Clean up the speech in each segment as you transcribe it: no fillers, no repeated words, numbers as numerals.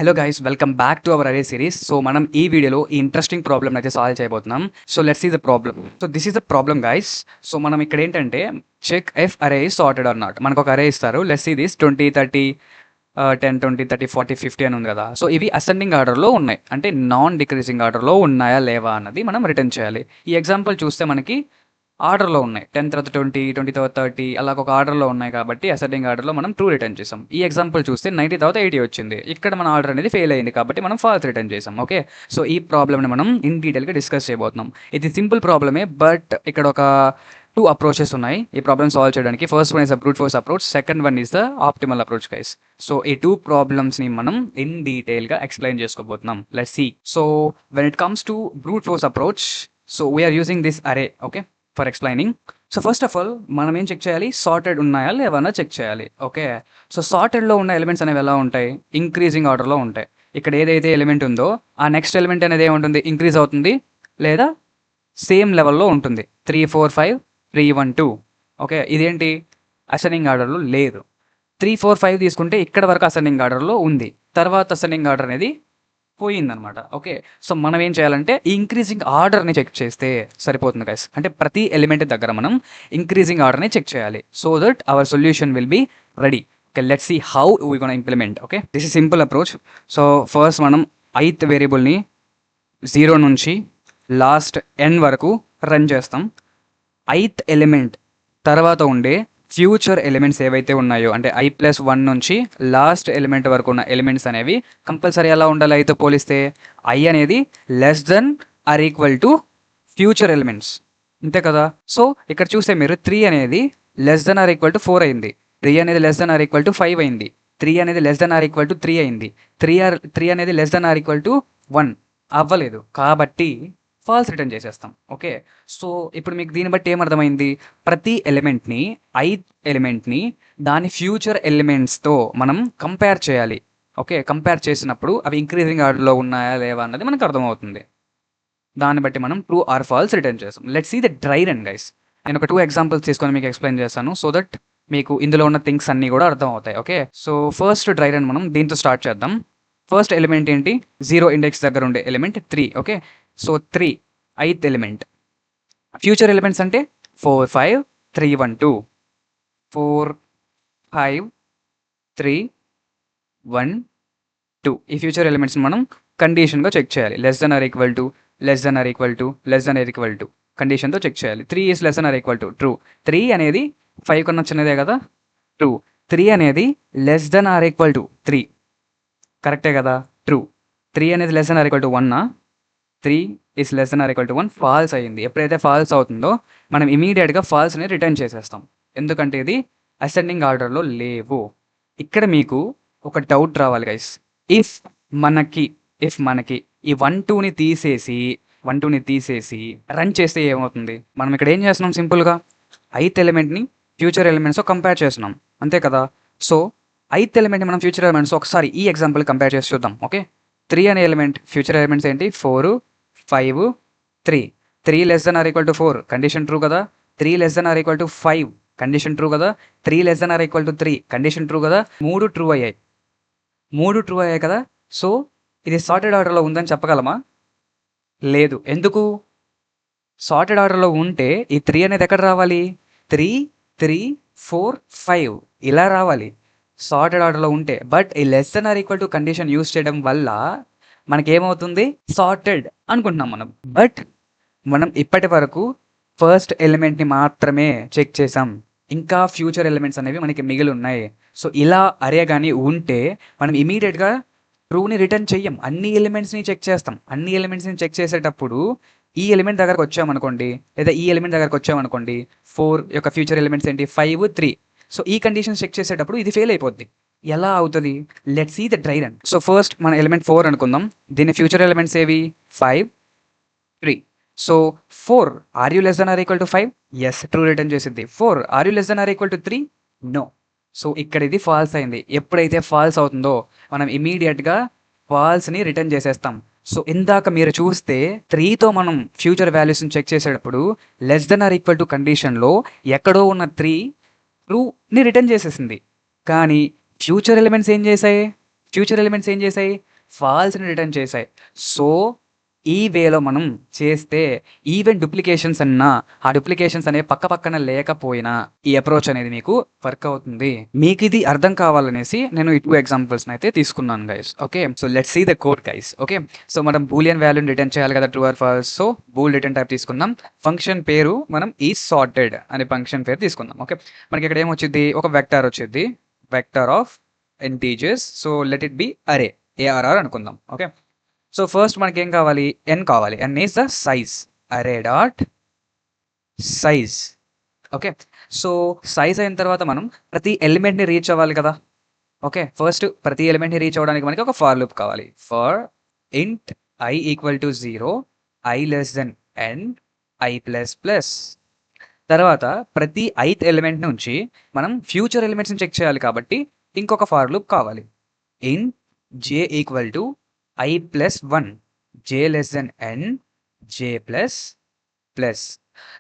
Hello guys, welcome back to our array series. So మనం ఈ వీడియోలో ఈ ఇంట్రెస్టింగ్ ప్రాబ్లమ్ అయితే సాల్వ్ చేయబోతున్నాం. So let's see the problem. So this is the problem guys. So మనం ఇక్కడ ఏంటంటే check if array is sorted or not. మనకు ఒక అరే ఇస్తారు. లెట్స్ సీ దిస్ 20 30 10 20 30 40 50 అని ఉంది కదా. సో ఇవి అసెండింగ్ ఆర్డర్లో ఉన్నాయి, అంటే నాన్ డిక్రీజింగ్ ఆర్డర్లో ఉన్నాయా లేవా అన్నది మనం రిటర్న్ చేయాలి. ఈ ఎగ్జాంపుల్ చూస్తే మనకి ఆర్డర్లో ఉన్నాయి, 10 తర్వాత 20 20 తర్వాత 30 అలా ఒక ఆర్డర్లో ఉన్నాయి కాబట్టి అసెండింగ్ ఆర్డర్లో మనం ట్రూ రిటర్న్ చేసాం. ఈ ఎగ్జాంపుల్ చూస్తే 90 తర్వాత 80 వచ్చింది. ఇక్కడ మన ఆర్డర్ అనేది ఫెయిల్ అయింది కాబట్టి మనం ఫాల్స్ రిటర్న్ చేసాం. ఓకే, సో ఈ ప్రాబ్లమ్ని మనం ఇన్ డీటెయిల్గా డిస్కస్ చేయబోతున్నాం. ఇది సింపుల్ ప్రాబ్లమే, బట్ ఇక్కడ ఒక 2 అప్రోచెస్ ఉన్నాయి ఈ ప్రాబ్లమ్ సాల్వ్ చేయడానికి. First one is the brute force approach, second one is the optimal approach guys. So ఈ 2 ప్రాబ్లమ్స్ని మనం ఇన్ డీటెయిల్గా ఎక్స్ప్లెయిన్ చేసుకోబోతున్నాం. Let's see. So when it comes to brute force approach, so we are using this array okay for explaining. So first of all మనం ఏం check చేయాలి, sorted ఉన్నాయా లేవన్నా చెక్ చేయాలి. ఓకే, సో సార్టెడ్లో ఉన్న ఎలిమెంట్స్ అనేవి ఎలా ఉంటాయి, ఇంక్రీజింగ్ ఆర్డర్లో ఉంటాయి. ఇక్కడ ఏదైతే ఎలిమెంట్ ఉందో ఆ నెక్స్ట్ ఎలిమెంట్ అనేది ఏముంటుంది, ఇంక్రీజ్ అవుతుంది లేదా సేమ్ లెవెల్లో ఉంటుంది. 3 4 5 3 1 2. ఓకే, ఇదేంటి అసెండింగ్ ఆర్డర్లో లేదు. 3 4 5 తీసుకుంటే ఇక్కడ వరకు అసెండింగ్ ఆర్డర్లో ఉంది, తర్వాత అసెండింగ్ ఆర్డర్ అనేది పోయిందనమాట. ఓకే, సో మనం ఏం చేయాలంటే ఈ ఇంక్రీజింగ్ ఆర్డర్ని చెక్ చేస్తే సరిపోతుంది గైస్. అంటే ప్రతి ఎలిమెంట్ దగ్గర మనం ఇంక్రీజింగ్ ఆర్డర్ని చెక్ చేయాలి, so that our solution will be ready. Okay, let's see how we gonna implement. Okay, this is simple approach. So first మనం ith వేరియబుల్ని 0 నుంచి లాస్ట్ n వరకు రన్ చేస్తాం. ith ఎలిమెంట్ తర్వాత ఉండే ఫ్యూచర్ ఎలిమెంట్స్ ఏవైతే ఉన్నాయో, అంటే i+1 నుంచి లాస్ట్ ఎలిమెంట్ వరకు ఉన్న ఎలిమెంట్స్ అనేవి కంపల్సరీ ఎలా ఉండాలి, అయితే పోలిస్తే i అనేది less than or equal to future elements, అంతే కదా. సో ఇక్కడ చూస్తే మీరు 3 అనేది less than or equal to 4 అయింది, 3 అనేది less than or equal to 5 అయింది, 3 అనేది less than or equal to 3 అయింది, 3 అనేది less than or equal to 1 అవ్వలేదు కాబట్టి ఫాల్స్ రిటర్న్ చేసేస్తాం. ఓకే, సో ఇప్పుడు మీకు దీన్ని బట్టి ఏమర్థమైంది, ప్రతి ఎలిమెంట్ని ఎలిమెంట్ని దాని ఫ్యూచర్ ఎలిమెంట్స్తో మనం కంపేర్ చేయాలి. ఓకే, కంపేర్ చేసినప్పుడు అవి ఇంక్రీజింగ్ ఆర్డర్లో ఉన్నాయా లేవా అన్నది మనకు అర్థమవుతుంది. దాన్ని బట్టి మనం ట్రూ ఆర్ ఫాల్స్ రిటర్న్ చేస్తాం. Let's see the dry run guys. నేను ఒక 2 ఎగ్జాంపుల్స్ తీసుకొని మీకు ఎక్స్ప్లెయిన్ చేస్తాను, సో దట్ మీకు ఇందులో ఉన్న థింగ్స్ అన్నీ కూడా అర్థం అవుతాయి. Okay, so first dry run మనం దీంతో స్టార్ట్ చేద్దాం. ఫస్ట్ ఎలిమెంట్ ఏంటి, 0 ఇండెక్స్ దగ్గర ఉండే element 3. Okay, so 3 ith element. Future elements అంటే 4 5 3 1 2, 4 5 3 1 2. ఈ ఫ్యూచర్ ఎలిమెంట్స్ని మనం కండిషన్గా చెక్ చేయాలి. Less than or equal to, less than or equal to, less than or equal to కండిషన్తో చెక్ చేయాలి. 3 is less than or equal to true. 3 అనేది 5 కన్నా చిన్నదే కదా, ట్రూ. 3 అనేది less than or equal to 3, కరెక్టే కదా, ట్రూ. 3 అనేది less than or equal to 1, 3 is less than or equal to 1, false అయ్యింది. ఎప్పుడైతే ఫాల్స్ అవుతుందో మనం ఇమీడియట్గా ఫాల్స్ని రిటర్న్ చేసేస్తాం, ఎందుకంటే ఇది అసెండింగ్ ఆర్డర్లో లేవు. ఇక్కడ మీకు ఒక డౌట్ రావాలి గైస్, ఇఫ్ మనకి ఈ 1 2ని తీసేసి రన్ చేస్తే ఏమవుతుంది. మనం ఇక్కడ ఏం చేస్తున్నాం, సింపుల్గా ith ఎలిమెంట్ని ఫ్యూచర్ ఎలిమెంట్స్తో కంపేర్ చేస్తున్నాం, అంతే కదా. సో ith ఎలిమెంట్ని మనం ఫ్యూచర్ ఎలిమెంట్స్ ఒకసారి ఈ ఎగ్జాంపుల్ కంపేర్ చేసి చూద్దాం. ఓకే, 3 అనే ఎలిమెంట్ ఫ్యూచర్ ఎలిమెంట్స్ ఏంటి, 4 5 3. 3 less than or equal to 4 condition true కదా, 3 less than or equal to 5 condition true కదా, 3 less than or equal to 3 condition true కదా. 3 ట్రూ అయ్యాయి కదా. సో ఇది సార్టెడ్ ఆర్డర్లో ఉందని చెప్పగలమా, లేదు. ఎందుకు, సార్టెడ్ ఆర్డర్లో ఉంటే ఈ 3 అనేది ఎక్కడ రావాలి, 3 3 4 5 ఇలా రావాలి సార్టెడ్ ఆర్డర్లో ఉంటే. బట్ ఈ less than or equal to condition use చేయడం వల్ల మనకేమవుతుంది, సార్టెడ్ అనుకుంటున్నాం మనం. బట్ మనం ఇప్పటి వరకు ఫస్ట్ ఎలిమెంట్ని మాత్రమే చెక్ చేసాం, ఇంకా ఫ్యూచర్ ఎలిమెంట్స్ అనేవి మనకి మిగిలి ఉన్నాయి. సో ఇలా అరే కానీ ఉంటే మనం ఇమీడియట్గా ట్రూని రిటర్న్ చెయ్యం, అన్ని ఎలిమెంట్స్ని చెక్ చేస్తాం. అన్ని ఎలిమెంట్స్ని చెక్ చేసేటప్పుడు ఈ ఎలిమెంట్ దగ్గరకు వచ్చామనుకోండి, లేదా ఈ ఎలిమెంట్ దగ్గరకు వచ్చామనుకోండి, 4 యొక్క ఫ్యూచర్ ఎలిమెంట్స్ ఏంటి 5 3. సో ఈ కండిషన్స్ చెక్ చేసేటప్పుడు ఇది ఫెయిల్ అయిపోద్ది. ఎలా అవుతుంది, let's see the dry run. So first మన ఎలిమెంట్ 4 అనుకుందాం, దీని ఫ్యూచర్ ఎలిమెంట్స్ ఏవి 5 3. So 4 are you less than or equal to 5, yes true return చేసింది. 4 are you less than or equal to 3, no. So ఇక్కడ ఇది ఫాల్స్ అయింది. ఎప్పుడైతే falls అవుతుందో మనం ఇమీడియట్గా ఫాల్స్ని రిటర్న్ చేసేస్తాం. సో ఇందాక మీరు చూస్తే 3తో మనం ఫ్యూచర్ వాల్యూస్ని చెక్ చేసేటప్పుడు less than or equal to కండిషన్లో ఎక్కడో ఉన్న 3 ట్రూని రిటర్న్ చేసేసింది. కానీ ఫ్యూచర్ ఎలిమెంట్స్ ఏం చేశాయి, ఫాల్స్ని రిటర్న్ చేశాయి. సో ఈ వేలో మనం చేస్తే ఈవెన్ డూప్లికేషన్స్ అన్నా ఆ డూప్లికేషన్స్ అనేవి పక్క పక్కన లేకపోయినా ఈ అప్రోచ్ అనేది మీకు వర్క్ అవుతుంది. మీకు ఇది అర్థం కావాలనేసి నేను ఈ 2 ఎగ్జాంపుల్స్‌ని అయితే తీసుకున్నాను guys. Okay. So let's see the code guys. Okay. So మనం బూలియన్ వాల్యూని రిటర్న్ చేయాలి కదా! True or false. So bool return type తీసుకుందాం. ఫంక్షన్ పేరు మనం ఈజ్ సార్టెడ్ అనే ఫంక్షన్ పేరు తీసుకుందాం. ఓకే. మనకి ఇక్కడ ఏమొచ్చిద్ది? ఒక వెక్టార్ వచ్చిద్ది. Vector of integers. So let it be అరే. ఏఆర్ఆర్ అనుకుందాం. ఓకే. సో ఫస్ట్ మనకేం కావాలి? n కావాలి. n is the size. అరే dot size. Okay. So size అయిన తర్వాత మనం ప్రతి ఎలిమెంట్‌ని రీచ్ అవ్వాలి కదా! ఓకే. ఫస్ట్ ప్రతి ఎలిమెంట్‌ని రీచ్ అవ్వడానికి మనకి ఒక ఫర్ లూప్ కావాలి. ఫర్ ఇంట్ i equal to 0, i less than n, i plus plus. తర్వాత ప్రతి ith ఎలిమెంట్ నుంచి మనం ఫ్యూచర్ ఎలిమెంట్స్‌ని చెక్ చేయాలి కాబట్టి ఇంకొక ఫర్ లూప్ కావాలి. Int j equal to i plus 1, j less than n, j plus plus.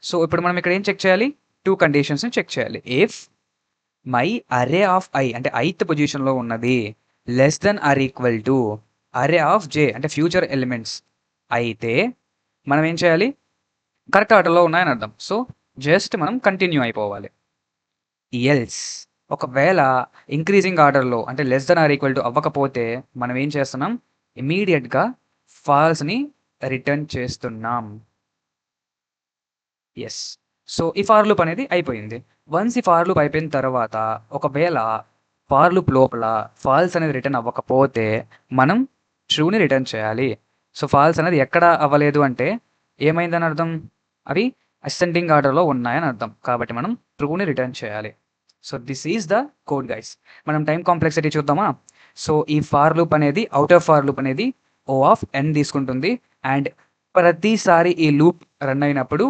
So ఇప్పుడు మనం ఇక్కడ ఏం చెక్ చేయాలి? 2 కండిషన్స్‌ని చెక్ చేయాలి. If my array of i అంటే ith పొజిషన్‌లో ఉన్నది less than or equal to array of j అంటే ఫ్యూచర్ ఎలిమెంట్స్ అయితే మనం ఏం చేయాలి? కరెక్ట్ ఆర్డర్‌లో ఉన్నాయని అర్థం. సో జస్ట్ మనం కంటిన్యూ అయిపోవాలి. ఎల్స్ ఒకవేళ ఇంక్రీజింగ్ ఆర్డర్‌లో అంటే less than or equal to అవ్వకపోతే మనం ఏం చేస్తున్నాం? ఇమ్మీడియట్‌గా ఫాల్స్‌ని రిటర్న్ చేస్తున్నాం. యెస్. సో ఈ ఫార్ లూప్ అనేది అయిపోయింది. వన్స్ ఈ ఫార్ లూప్ అయిపోయిన తర్వాత ఒకవేళ ఫార్ లూప్ లోపల ఫాల్స్ అనేది రిటర్న్ అవ్వకపోతే మనం ట్రూని రిటర్న్ చేయాలి. సో ఫాల్స్ అనేది ఎక్కడ అవ్వలేదు అంటే ఏమైందని అర్థం? అవి అసెండింగ్ ఆర్డర్‌లో ఉన్నాయని అర్థం. కాబట్టి మనం ట్రూని రిటర్న్ చేయాలి. So this is the code guys. మనం టైం కాంప్లెక్సిటీ చూద్దామా? సో ఈ ఫార్ లూప్ అనేది ఔటర్ ఫార్ లూప్ అనేది O ఆఫ్ n తీసుకుంటుంది. అండ్ ప్రతిసారి ఈ లూప్ రన్ అయినప్పుడు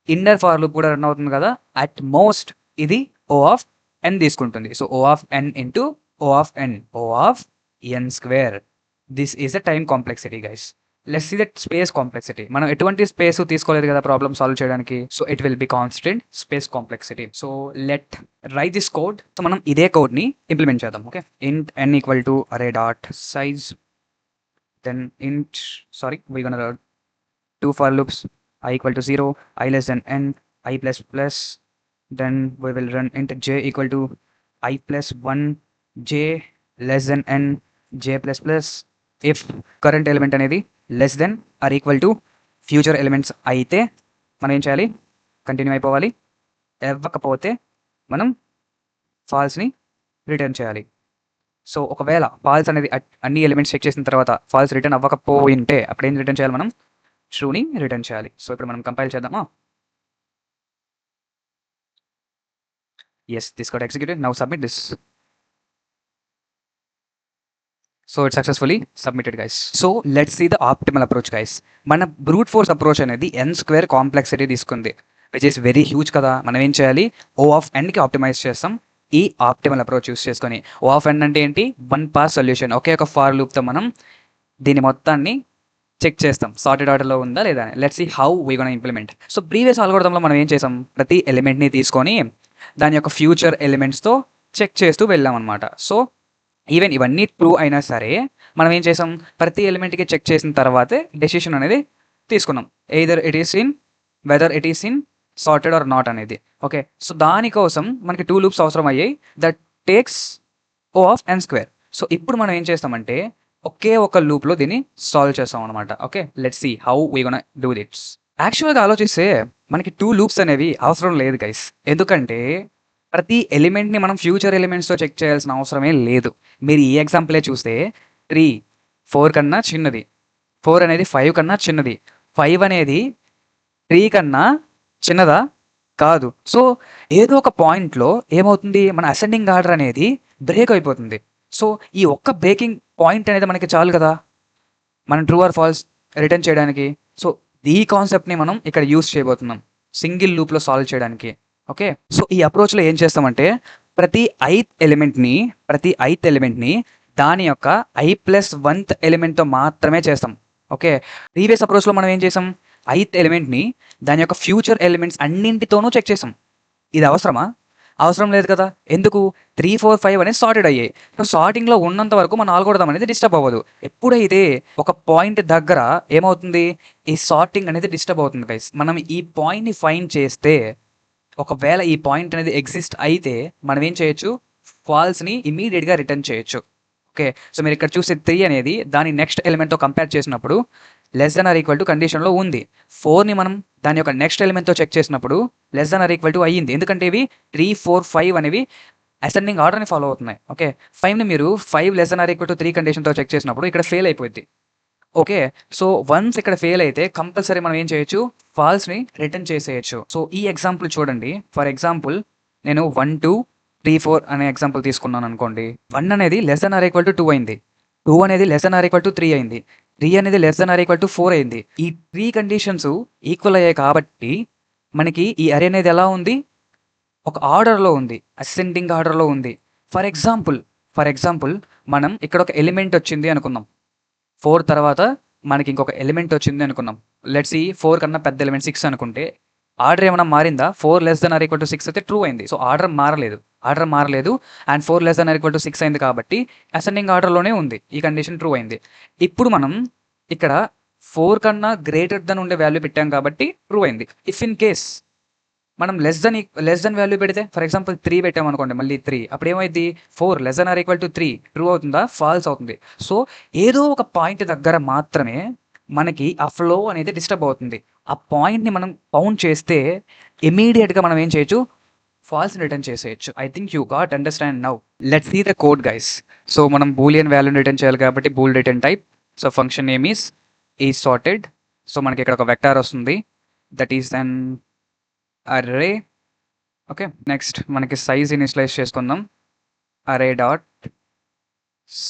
ఇన్నర్ ఫార్ లూప్ కూడా రన్ అవుతుంది కదా! అట్ మోస్ట్ ఇది O ఆఫ్ n తీసుకుంటుంది. So O of n into O of n. O of n square. This is the time complexity guys. Let's see that space complexity. మనం ఎటువంటి space తీసుకోలేదు కదా problem solve చేయడానికి. So it will be constant space complexity. So let write this code. So మనం ఇదే కోడ్‌ని implement చేద్దాం. Okay. Int n equal to array dot size. Then int we're gonna run 2 for loops. I equal to 0, i less than n, i plus plus. Then we will run int j equal to i plus 1, j less than n, j plus plus. If current element అనేది less than or equal to future elements అయితే మనం ఏం చేయాలి? Continue అయిపోవాలి. ఇవ్వకపోతే మనం ఫాల్స్‌ని return చేయాలి. So ఒకవేళ ఫాల్స్ అనేది అన్ని ఎలిమెంట్స్ చెక్ చేసిన తర్వాత ఫాల్స్ రిటర్న్ అవ్వకపోయింటే అప్పుడు ఏం రిటర్న్ చేయాలి మనం? ట్రూని రిటర్న్ చేయాలి. సో ఇప్పుడు మనం కంపైల్ చేద్దామా? Yes, this got executed. Now submit this. So it's successfully submitted guys. So let's see the optimal approach guys. మన బ్రూట్ ఫోర్స్ అప్రోచ్ అనేది n స్క్వేర్ కాంప్లెక్సిటీ తీసుకుంది, విచ్ ఈస్ వెరీ హ్యూజ్ కదా! మనం ఏం చేయాలి? O ఆఫ్ nకి ఆప్టిమైజ్ చేస్తాం ఈ optimal approach use చేసుకొని. O ఆఫ్ n అంటే ఏంటి? 1 పాస్ సొల్యూషన్. ఒకే ఒక ఫార్ లూప్తో మనం దీని మొత్తాన్ని చెక్ చేస్తాం సార్టెడ్ ఆర్డర్లో ఉందా లేదా అని. Let's see how we gonna implement. So previous అల్గోరిథంలో మనం ఏం చేసాం? ప్రతి ఎలిమెంట్ని తీసుకొని దాని యొక్క ఫ్యూచర్ ఎలిమెంట్స్తో చెక్ చేస్తూ వెళ్ళాం అనమాట. సో ఈవెన్ ఇవన్నీ ట్రూ అయినా సరే మనం ఏం చేసాం? ప్రతి ఎలిమెంట్కి చెక్ చేసిన తర్వాతే డెసిషన్ అనేది తీసుకున్నాం. Either it is in whether it is in sorted or not అనేది. ఓకే. సో దానికోసం మనకి 2 లూప్స్ అవసరం అయ్యాయి. That takes O of n square. So ఇప్పుడు మనం ఏం చేస్తామంటే ఒకే ఒక లూప్లో దీన్ని సాల్వ్ చేస్తాం అనమాట. Okay. Let's see how we gonna do this. యాక్చువల్గా ఆలోచిస్తే మనకి 2 లూప్స్ అనేవి అవసరం లేదు గైస్. ఎందుకంటే ప్రతి ఎలిమెంట్ని మనం ఫ్యూచర్ ఎలిమెంట్స్తో చెక్ చేయాల్సిన అవసరమే లేదు. మీరు ఈ ఎగ్జాంపులే చూస్తే 3 4 కన్నా చిన్నది, 4 అనేది 5 కన్నా చిన్నది, 5 అనేది 3 కన్నా చిన్నదా? కాదు. సో ఏదో ఒక పాయింట్లో ఏమవుతుంది? మన అసెండింగ్ ఆర్డర్ అనేది బ్రేక్ అయిపోతుంది. సో ఈ ఒక్క బ్రేకింగ్ పాయింట్ అనేది మనకి చాలు కదా మనం ట్రూ ఆర్ ఫాల్స్ రిటర్న్ చేయడానికి. సో ఈ కాన్సెప్ట్ని మనం ఇక్కడ యూస్ చేయబోతున్నాం సింగిల్ లూప్లో సాల్వ్ చేయడానికి. ఓకే. సో ఈ అప్రోచ్లో ఏం చేస్తామంటే ప్రతి ith ఎలిమెంట్ని దాని యొక్క i+1th ఎలిమెంట్తో మాత్రమే చేస్తాం. ఓకే. ప్రీవియస్ అప్రోచ్లో మనం ఏం చేసాం? ith ఎలిమెంట్ని దాని యొక్క ఫ్యూచర్ ఎలిమెంట్స్ అన్నింటితోనూ చెక్ చేసాం. ఇది అవసరమా? అవసరం లేదు కదా. ఎందుకు? 3, 4, 5 అనేది సార్టెడ్ అయ్యాయి. సో సార్టింగ్‌లో ఉన్నంత వరకు మన ఆల్గోరిథం అనేది డిస్టర్బ్ అవ్వదు. ఎప్పుడైతే ఒక పాయింట్ దగ్గర ఏమవుతుంది? ఈ సార్టింగ్ అనేది డిస్టర్బ్ అవుతుంది గైస్. మనం ఈ పాయింట్‌ని ఫైండ్ చేస్తే, ఒకవేళ ఈ పాయింట్ అనేది ఎగ్జిస్ట్ అయితే మనం ఏం చేయొచ్చు? ఫాల్స్‌ని ఇమ్మీడియేట్‌గా రిటర్న్ చేయొచ్చు. ఓకే. సో మీరు ఇక్కడ చూసే 3 అనేది దాని నెక్స్ట్ ఎలిమెంట్‌తో కంపేర్ చేసినప్పుడు less than or equal to కండిషన్‌లో ఉంది. 4ని మనం దాని యొక్క నెక్స్ట్ ఎలిమెంట్‌తో చెక్ చేసినప్పుడు less than or equal to అయ్యింది. ఎందుకంటే ఇవి 3, 4, 5 అనేవి అసెండింగ్ ఆర్డర్‌ని ఫాలో అవుతున్నాయి. ఓకే. 5ని మీరు 5 less than or equal to 3 కండిషన్‌తో చెక్ చేసినప్పుడు ఇక్కడ ఫెయిల్ అయిపోద్ది. ఓకే. సో వన్స్ ఇక్కడ ఫెయిల్ అయితే కంపల్సరీ మనం ఏం చేయొచ్చు? ఫాల్స్‌ని రిటర్న్ చేసేయొచ్చు. సో ఈ ఎగ్జాంపుల్ చూడండి. ఫర్ ఎగ్జాంపుల్ నేను 1, 2, 3, 4 అనే ఎగ్జాంపుల్ తీసుకున్నాననుకోండి. 1 అనేది less than or equal to 2 అయింది. 2 అనేది less than or equal to 3 అయింది. 3 అనేది less than or equal to 4 అయింది. ఈ 3 కండిషన్స్ ఈక్వల్ అయ్యాయి కాబట్టి మనకి ఈ అరే అనేది ఎలా ఉంది? ఒక ఆర్డర్‌లో ఉంది. అసెండింగ్ ఆర్డర్‌లో ఉంది. ఫర్ ఎగ్జాంపుల్ మనం ఇక్కడ ఒక ఎలిమెంట్ వచ్చింది అనుకుందాం. 4 తర్వాత మనకి ఇంకొక ఎలిమెంట్ వచ్చింది అనుకున్నాం. లెట్స్ సీ 4 కన్నా పెద్ద ఎలిమెంట్ 6 అనుకుంటే ఆర్డర్ ఏమైనా మారిందా? 4 less than or equal to 6 అయితే ట్రూ అయింది. సో ఆర్డర్ మారలేదు and 4 less than or equal to 6 అయింది కాబట్టి అసెండింగ్ ఆర్డర్‌లోనే ఉంది. ఈ కండిషన్ ట్రూ అయింది. ఇప్పుడు మనం ఇక్కడ 4 కన్నా గ్రేటర్ దెన్ ఉండే వాల్యూ పెట్టాం కాబట్టి ట్రూ అయింది. ఇఫ్ ఇన్ కేస్ మనం లెస్ దెన్ వాల్యూ పెడితే ఫర్ ఎగ్జాంపుల్ 3 పెట్టామనుకోండి, మళ్ళీ 3 అప్పుడు ఏమైద్ది? 4 less than or equal to 3 true అవుతుందా? ఫాల్స్ అవుతుంది. సో ఏదో ఒక పాయింట్ దగ్గర మాత్రమే మనకి ఆ ఫ్లో అనేది డిస్టర్బ్ అవుతుంది. ఆ పాయింట్‌ని మనం కౌంట్ చేస్తే ఇమ్మీడియేట్‌గా మనం ఏం చేయొచ్చు? ఫాల్స్‌ని రిటర్న్ చేసేయొచ్చు. I think you got understand now. Let's see the code guys. So మనం బూలియన్ వాల్యూని రిటర్న్ చేయాలి కాబట్టి bool return type. So function name is sorted. So మనకి ఇక్కడ ఒక వెక్టార్ వస్తుంది. That is an array. Okay. Next మనకి సైజ్ ఇనిషియలైజ్ చేసుకుందాం. Array dot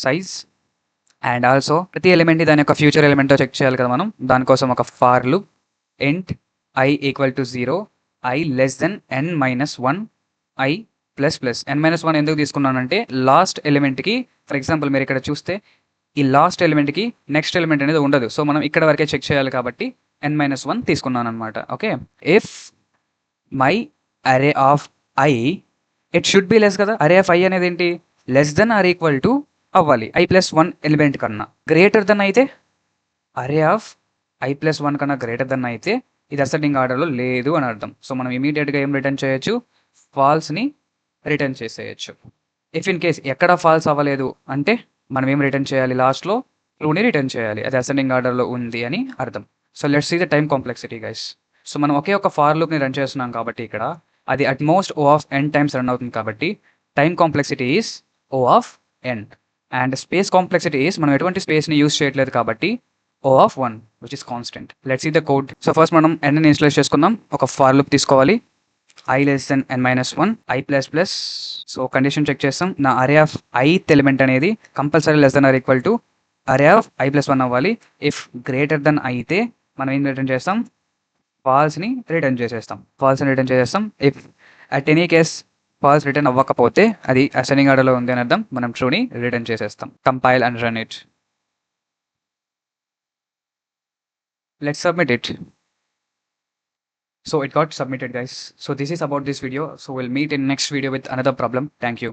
size and also ప్రతి ఎలిమెంట్‌ని దాని యొక్క ఫ్యూచర్ ఎలిమెంట్‌తో చెక్ చేయాలి కదా మనం. దానికోసం ఒక ఫార్ లూప్ ఇంట్ i equal to 0, i less than n-1, i plus plus. n-1 ఎందుకు తీసుకున్నానంటే లాస్ట్ ఎలిమెంట్‌కి ఫర్ ఎగ్జాంపుల్ మీరు ఇక్కడ చూస్తే ఈ లాస్ట్ ఎలిమెంట్‌కి నెక్స్ట్ ఎలిమెంట్ అనేది ఉండదు. సో మనం ఇక్కడ వరకే చెక్ చేయాలి కాబట్టి n-1 తీసుకున్నానన్నమాట. Okay. If my array of i it should be less కదా. అరే ఆఫ్ i అనేది ఏంటి? Less than or equal to అవ్వాలి i ప్లస్ 1 ఎలిమెంట్ కన్నా. గ్రేటర్ దెన్ అయితే అరే ఆఫ్ i ప్లస్ 1 కన్నా గ్రేటర్ దెన్ అయితే ఇది అసెండింగ్ ఆర్డర్‌లో లేదు అని అర్థం. సో మనం ఇమ్మీడియేట్‌గా ఏం రిటర్న్ చేయొచ్చు? ఫాల్స్‌ని రిటర్న్ చేసేయొచ్చు. ఇఫ్ ఇన్ కేస్ ఎక్కడ ఫాల్స్ అవ్వలేదు అంటే మనం ఏం రిటర్న్ చేయాలి? లాస్ట్‌లో ట్రూని రిటర్న్ చేయాలి. అది అసెండింగ్ ఆర్డర్‌లో ఉంది అని అర్థం. So let's see the time complexity guys. So మనం ఒకే ఒక ఫార్ లూప్‌ని రన్ చేస్తున్నాం కాబట్టి ఇక్కడ అది at most O of n times run అవుతుంది కాబట్టి time complexity is O of n and space complexity is మనం ఎటువంటి స్పేస్‌ని యూజ్ చేయట్లేదు కాబట్టి O of 1 which is constant. Let's see the code. So first మనం n ని ఇనిషియలైజ్ చేసుకుందాం. ఒక ఫార్ లూప్ తీసుకోవాలి. i less than n-1, i plus plus. So condition check చేస్తాం. నా అరే ఆఫ్ ith ఎలిమెంట్ అనేది compulsory less than or equal to array of i plus 1 అవ్వాలి. If greater than అయితే మనం ఏం రిటర్న్ చేస్తాం? ఫాల్స్‌ని రిటర్న్ చేసేస్తాం. If at any case false return అవ్వకపోతే అది అసెండింగ్ ఆర్డర్‌లో ఉంది అని అర్థం. మనం ట్రూని రిటర్న్ చేసేస్తాం. Compile and run it. Let's submit it. So it got submitted guys. So this is about this video. So we'll meet in next video with another problem. Thank you.